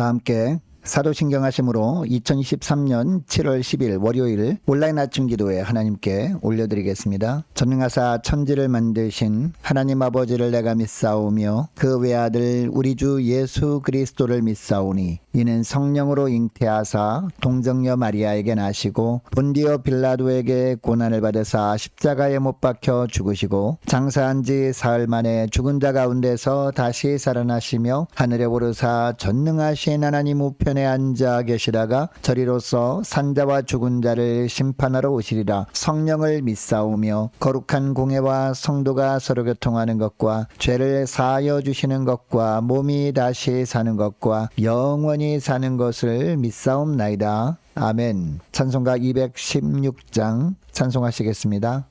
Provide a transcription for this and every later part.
다 함께 사도신경 하심으로 2023년 7월 10일 월요일 온라인 아침 기도에 하나님께 올려드리겠습니다. 전능하사 천지를 만드신 하나님 아버지를 내가 믿사오며 그 외아들 우리 주 예수 그리스도를 믿사오니 이는 성령으로 잉태하사 동정녀 마리아에게 나시고 본디오 빌라도에게 고난을 받으사 십자가에 못 박혀 죽으시고 장사한 지 사흘 만에 죽은 자 가운데서 다시 살아나시며 하늘에 오르사 전능하신 하나님 우편에 앉아 계시다가 저리로서 산자와 죽은 자를 심판하러 오시리라. 성령을 믿사오며 거룩한 공회와 성도가 서로 교통하는 것과 죄를 사하여 주시는 것과 몸이 다시 사는 것과 영원히 사는 것을 믿사옵나이다. 아멘. 찬송가 216장 찬송하시겠습니다.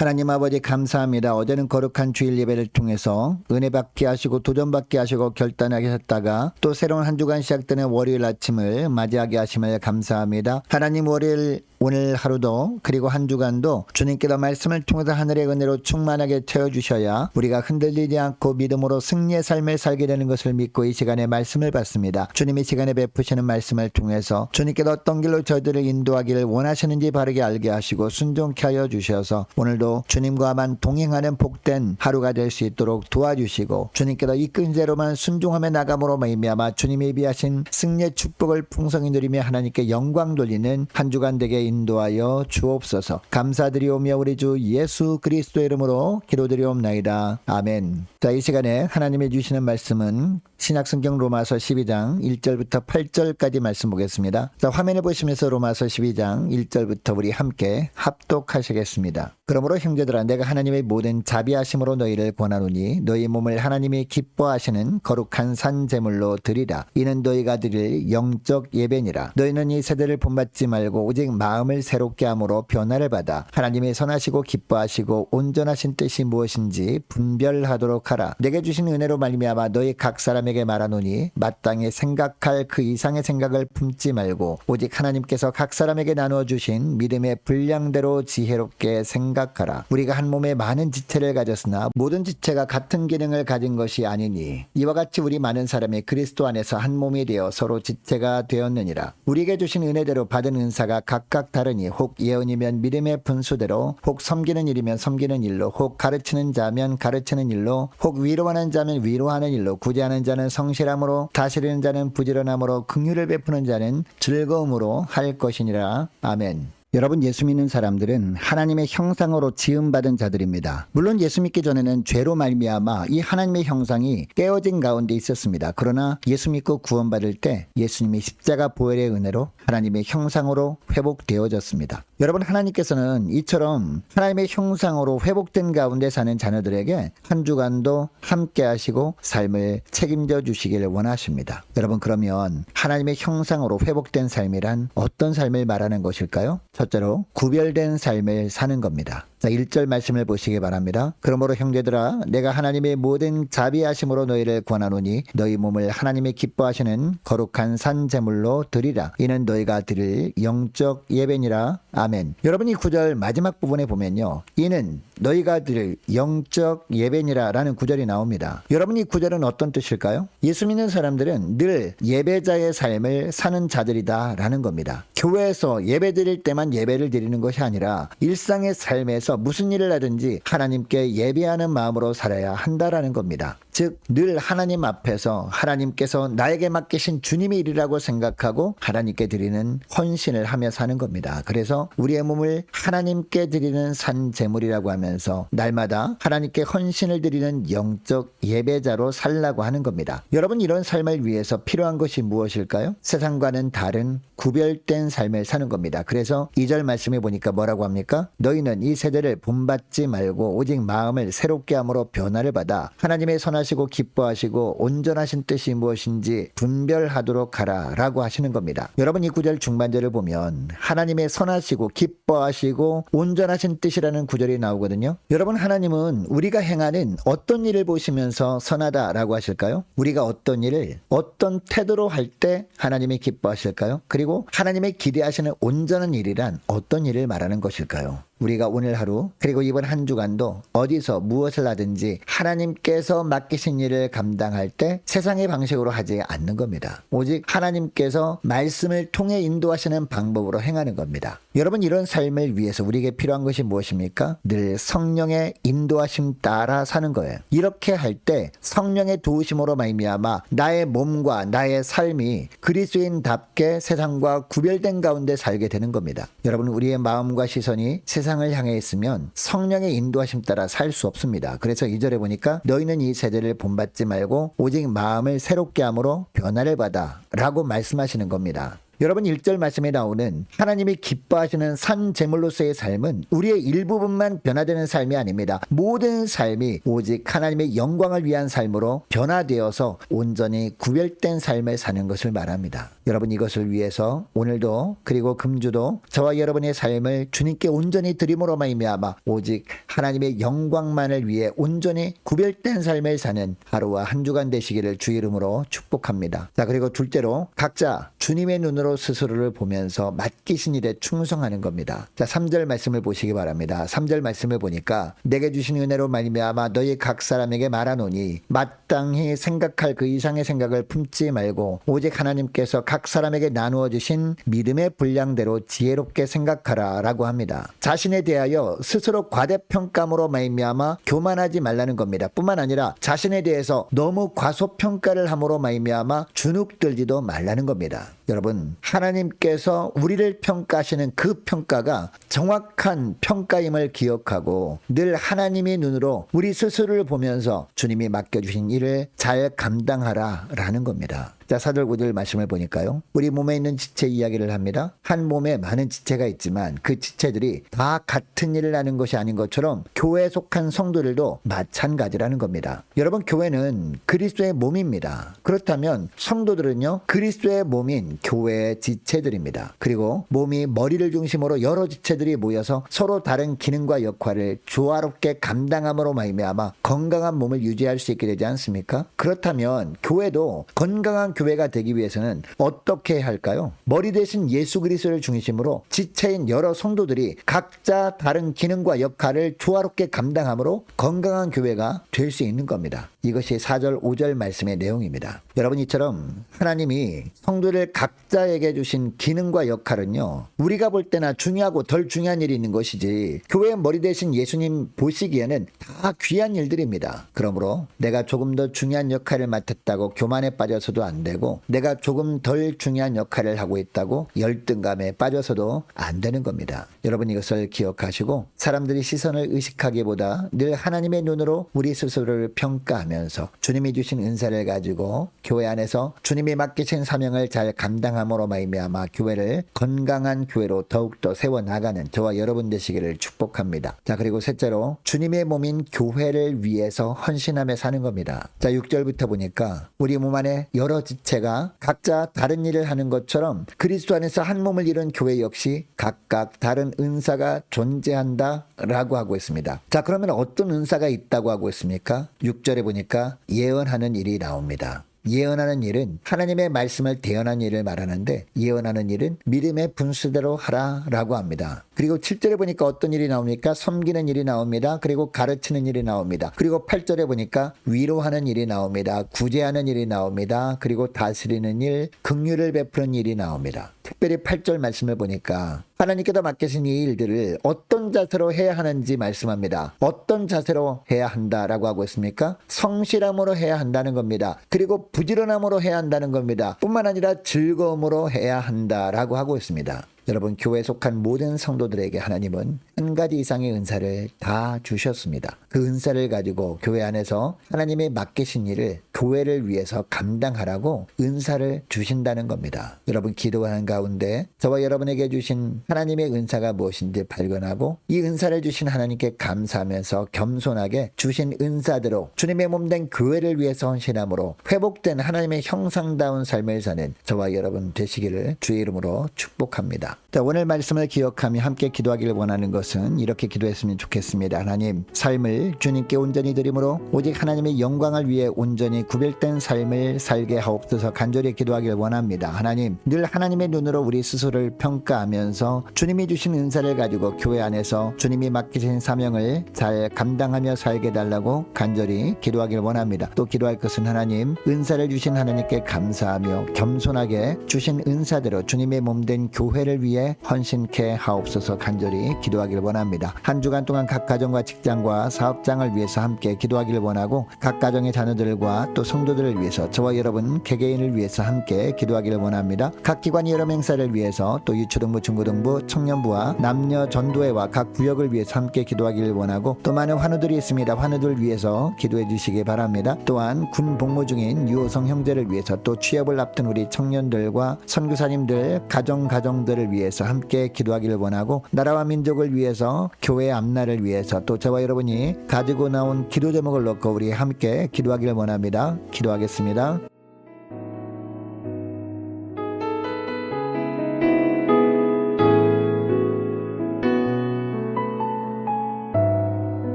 하나님 아버지 감사합니다. 어제는 거룩한 주일 예배를 통해서 은혜 받게 하시고 도전 받게 하시고 결단하게 하셨다가 또 새로운 한 주간 시작되는 월요일 아침을 맞이하게 하심을 감사합니다. 하나님 월요일 오늘 하루도 그리고 한 주간도 주님께서 말씀을 통해서 하늘의 은혜로 충만하게 채워주셔야 우리가 흔들리지 않고 믿음으로 승리의 삶을 살게 되는 것을 믿고 이 시간에 말씀을 받습니다. 주님이 시간에 베푸시는 말씀을 통해서 주님께서 어떤 길로 저희들을 인도하기를 원하시는지 바르게 알게 하시고 순종케 하여 주셔서 오늘도 주님과만 동행하는 복된 하루가 될 수 있도록 도와주시고 주님께서 이끈 대로만 순종하며 나감으로 말미암아 주님이 예비하신 승리의 축복을 풍성히 누리며 하나님께 영광 돌리는 한 주간 되게 인도하여 주옵소서. 감사드리오며 우리 주 예수 그리스도의 이름으로 기도드리옵나이다. 아멘. 자, 이 시간에 하나님이 주시는 말씀은 신약성경 로마서 12장 1절부터 8절까지 말씀 보겠습니다. 자, 화면에 보시면서 로마서 12장 1절부터 우리 함께 합독하시겠습니다. 그러므로 형제들아 내가 하나님의 모든 자비하심으로 너희를 권하노니 너희 몸을 하나님이 기뻐하시는 거룩한 산 제물로 드리라. 이는 너희가 드릴 영적 예배니라. 너희는 이 세대를 본받지 말고 오직 마음을 새롭게 함으로 변화를 받아 하나님의 선하시고 기뻐하시고 온전하신 뜻이 무엇인지 분별하도록 하라. 내게 주신 은혜로 말미암아 너희 각 사람에게 말하노니 마땅히 생각할 그 이상의 생각을 품지 말고 오직 하나님께서 각 사람에게 나누어 주신 믿음의 분량대로 지혜롭게 생각하라. 우리가 한 몸에 많은 지체를 가졌으나 모든 지체가 같은 기능을 가진 것이 아니니 이와 같이 우리 많은 사람이 그리스도 안에서 한 몸이 되어 서로 지체가 되었느니라. 우리에게 주신 은혜대로 받은 은사가 각각 다르니 혹 예언이면 믿음의 분수대로, 혹 섬기는 일이면 섬기는 일로, 혹 가르치는 자면 가르치는 일로, 혹 위로하는 자면 위로하는 일로, 구제하는 자는 성실함으로, 다스리는 자는 부지런함으로, 긍휼을 베푸는 자는 즐거움으로 할 것이니라. 아멘. 여러분, 예수 믿는 사람들은 하나님의 형상으로 지음받은 자들입니다. 물론 예수 믿기 전에는 죄로 말미암아 이 하나님의 형상이 깨어진 가운데 있었습니다. 그러나 예수 믿고 구원받을 때 예수님이 십자가 보혈의 은혜로 하나님의 형상으로 회복되어졌습니다. 여러분, 하나님께서는 이처럼 하나님의 형상으로 회복된 가운데 사는 자녀들에게 한 주간도 함께 하시고 삶을 책임져 주시기를 원하십니다. 여러분, 그러면 하나님의 형상으로 회복된 삶이란 어떤 삶을 말하는 것일까요? 첫째로 구별된 삶을 사는 겁니다. 자, 1절 말씀을 보시기 바랍니다. 그러므로 형제들아 내가 하나님의 모든 자비하심으로 너희를 권하노니 너희 몸을 하나님이 기뻐하시는 거룩한 산 제물로 드리라. 이는 너희가 드릴 영적 예배니라. 아멘. 여러분, 이 구절 마지막 부분에 보면요, 이는 너희가 드릴 영적 예배니라 라는 구절이 나옵니다. 여러분, 이 구절은 어떤 뜻일까요? 예수 믿는 사람들은 늘 예배자의 삶을 사는 자들이다 라는 겁니다. 교회에서 예배 드릴 때만 예배를 드리는 것이 아니라 일상의 삶에서 무슨 일을 하든지 하나님께 예배하는 마음으로 살아야 한다라는 겁니다. 즉, 늘 하나님 앞에서 하나님께서 나에게 맡기신 주님의 일이라고 생각하고 하나님께 드리는 헌신을 하며 사는 겁니다. 그래서 우리의 몸을 하나님께 드리는 산 제물이라고 하면서 날마다 하나님께 헌신을 드리는 영적 예배자로 살라고 하는 겁니다. 여러분, 이런 삶을 위해서 필요한 것이 무엇일까요? 세상과는 다른 구별된 삶을 사는 겁니다. 그래서 2절 말씀해 보니까 뭐라고 합니까? 너희는 이 세대를 본받지 말고 오직 마음을 새롭게 함으로 변화를 받아 하나님의 선하시고 기뻐하시고 온전하신 뜻이 무엇인지 분별하도록 하라 라고 하시는 겁니다. 여러분, 이 구절 중반절을 보면 하나님의 선하시고 기뻐하시고 온전하신 뜻이라는 구절이 나오거든요. 여러분, 하나님은 우리가 행하는 어떤 일을 보시면서 선하다라고 하실까요? 우리가 어떤 일을 어떤 태도로 할 때 하나님이 기뻐하실까요? 그리고 하나님의 기대하시는 온전한 일이란 어떤 일을 말하는 것일까요? 우리가 오늘 하루 그리고 이번 한 주간도 어디서 무엇을 하든지 하나님께서 맡기신 일을 감당할 때 세상의 방식으로 하지 않는 겁니다. 오직 하나님께서 말씀을 통해 인도하시는 방법으로 행하는 겁니다. 여러분, 이런 삶을 위해서 우리에게 필요한 것이 무엇입니까? 늘 성령의 인도하심 따라 사는 거예요. 이렇게 할 때 성령의 도우심으로 말미암아 나의 몸과 나의 삶이 그리스도인답게 세상과 구별된 가운데 살게 되는 겁니다. 여러분, 우리의 마음과 시선이 세상을 향해 있으면 성령의 인도하심 따라 살 수 없습니다. 그래서 2절에 보니까 너희는 이 세대를 본받지 말고 오직 마음을 새롭게 함으로 변화를 받아 라고 말씀하시는 겁니다. 여러분, 1절 말씀에 나오는 하나님이 기뻐하시는 산 제물로서의 삶은 우리의 일부분만 변화되는 삶이 아닙니다. 모든 삶이 오직 하나님의 영광을 위한 삶으로 변화되어서 온전히 구별된 삶을 사는 것을 말합니다. 여러분, 이것을 위해서 오늘도 그리고 금주도 저와 여러분의 삶을 주님께 온전히 드림으로 말미암아 오직 하나님의 영광만을 위해 온전히 구별된 삶을 사는 하루와 한 주간 되시기를 주 이름으로 축복합니다. 자, 그리고 둘째로 각자 주님의 눈으로 스스로를 보면서 맡기신 일에 충성하는 겁니다. 자, 3절 말씀을 보시기 바랍니다. 3절 말씀을 보니까 내게 주신 은혜로 말미암아 너희 각 사람에게 말하노니 마땅히 생각할 그 이상의 생각을 품지 말고 오직 하나님께서 각 사람에게 나누어 주신 믿음의 분량대로 지혜롭게 생각하라 라고 합니다. 자신에 대하여 스스로 과대평가함으로 말미암아 교만하지 말라는 겁니다. 뿐만 아니라 자신에 대해서 너무 과소평가를 함으로 말미암아 주눅들지도 말라는 겁니다. 여러분, 하나님께서 우리를 평가하시는 그 평가가 정확한 평가임을 기억하고 늘 하나님의 눈으로 우리 스스로를 보면서 주님이 맡겨주신 일을 잘 감당하라 라는 겁니다. 자, 4절 5절 말씀을 보니까요. 우리 몸에 있는 지체 이야기를 합니다. 한 몸에 많은 지체가 있지만 그 지체들이 다 같은 일을 하는 것이 아닌 것처럼 교회에 속한 성도들도 마찬가지라는 겁니다. 여러분, 교회는 그리스도의 몸입니다. 그렇다면 성도들은요, 그리스도의 몸인 교회의 지체들입니다. 그리고 몸이 머리를 중심으로 여러 지체들이 모여서 서로 다른 기능과 역할을 조화롭게 감당함으로 말미암아 건강한 몸을 유지할 수 있게 되지 않습니까? 그렇다면 교회도 건강한 교회가 되기 위해서는 어떻게 해야 할까요? 머리 대신 예수 그리스도를 중심으로 지체인 여러 성도들이 각자 다른 기능과 역할을 조화롭게 감당함으로 건강한 교회가 될 수 있는 겁니다. 이것이 4절 5절 말씀의 내용입니다. 여러분, 이처럼 하나님이 성도를 각자에게 주신 기능과 역할은요, 우리가 볼 때나 중요하고 덜 중요한 일이 있는 것이지 교회의 머리 대신 예수님 보시기에는 다 귀한 일들입니다. 그러므로 내가 조금 더 중요한 역할을 맡았다고 교만에 빠져서도 안 되고, 내가 조금 덜 중요한 역할을 하고 있다고 열등감에 빠져서도 안 되는 겁니다. 여러분, 이것을 기억하시고 사람들이 시선을 의식하기보다 늘 하나님의 눈으로 우리 스스로를 평가하면서 주님이 주신 은사를 가지고 교회 안에서 주님이 맡기신 사명을 잘 감당함으로 말미암아 교회를 건강한 교회로 더욱더 세워나가는 저와 여러분 되시기를 축복합니다. 자, 그리고 셋째로 주님의 몸인 교회를 위해서 헌신하며 사는 겁니다. 자, 6절부터 보니까 우리 몸 안에 여러 지체가 각자 다른 일을 하는 것처럼 그리스도 안에서 한 몸을 이룬 교회 역시 각각 다른 은사가 존재한다 라고 하고 있습니다. 자, 그러면 어떤 은사가 있다고 하고 있습니까? 6절에 보니까 예언하는 일이 나옵니다. 예언하는 일은 하나님의 말씀을 대언하는 일을 말하는데, 예언하는 일은 믿음의 분수대로 하라라고 합니다. 그리고 7절에 보니까 어떤 일이 나옵니까? 섬기는 일이 나옵니다. 그리고 가르치는 일이 나옵니다. 그리고 8절에 보니까 위로하는 일이 나옵니다. 구제하는 일이 나옵니다. 그리고 다스리는 일, 긍휼을 베푸는 일이 나옵니다. 특별히 8절 말씀을 보니까 하나님께서 맡기신 이 일들을 어떤 자세로 해야 하는지 말씀합니다. 어떤 자세로 해야 한다라고 하고 있습니까? 성실함으로 해야 한다는 겁니다. 그리고 부지런함으로 해야 한다는 겁니다. 뿐만 아니라 즐거움으로 해야 한다라고 하고 있습니다. 여러분, 교회에 속한 모든 성도들에게 하나님은 한 가지 이상의 은사를 다 주셨습니다. 그 은사를 가지고 교회 안에서 하나님의 맡기신 일을 교회를 위해서 감당하라고 은사를 주신다는 겁니다. 여러분, 기도하는 가운데 저와 여러분에게 주신 하나님의 은사가 무엇인지 발견하고 이 은사를 주신 하나님께 감사하면서 겸손하게 주신 은사대로 주님의 몸된 교회를 위해서 헌신함으로 회복된 하나님의 형상다운 삶을 사는 저와 여러분 되시기를 주의 이름으로 축복합니다. 자, 오늘 말씀을 기억하며 함께 기도하기를 원하는 것은 이렇게 기도했으면 좋겠습니다. 하나님, 삶을 주님께 온전히 드림으로 오직 하나님의 영광을 위해 온전히 구별된 삶을 살게 하옵소서 간절히 기도하기를 원합니다. 하나님, 늘 하나님의 눈으로 우리 스스로를 평가하면서 주님이 주신 은사를 가지고 교회 안에서 주님이 맡기신 사명을 잘 감당하며 살게 달라고 간절히 기도하기를 원합니다. 또 기도할 것은 하나님, 은사를 주신 하나님께 감사하며 겸손하게 주신 은사대로 주님의 몸된 교회를 위해 헌신케 하옵소서 간절히 기도하기를 원합니다. 한 주간 동안 각 가정과 직장과 사업장을 위해서 함께 기도하기를 원하고 각 가정의 자녀들과 또 성도들을 위해서 저와 여러분 개개인을 위해서 함께 기도하기를 원합니다. 각 기관이 여러 행사를 위해서 또 유초등부, 중고등부, 청년부와 남녀 전도회와 각 구역을 위해서 함께 기도하기를 원하고 또 많은 환우들이 있습니다. 환우들 위해서 기도해 주시기 바랍니다. 또한 군 복무 중인 유호성 형제를 위해서 또 취업을 앞둔 우리 청년들과 선교사님들 가정들을 위해서 함께 기도하기를 원하고 나라와 민족을 위해서 교회 앞날을 위해서 또 저와 여러분이 가지고 나온 기도 제목을 놓고 우리 함께 기도하기를 원합니다. 기도하겠습니다.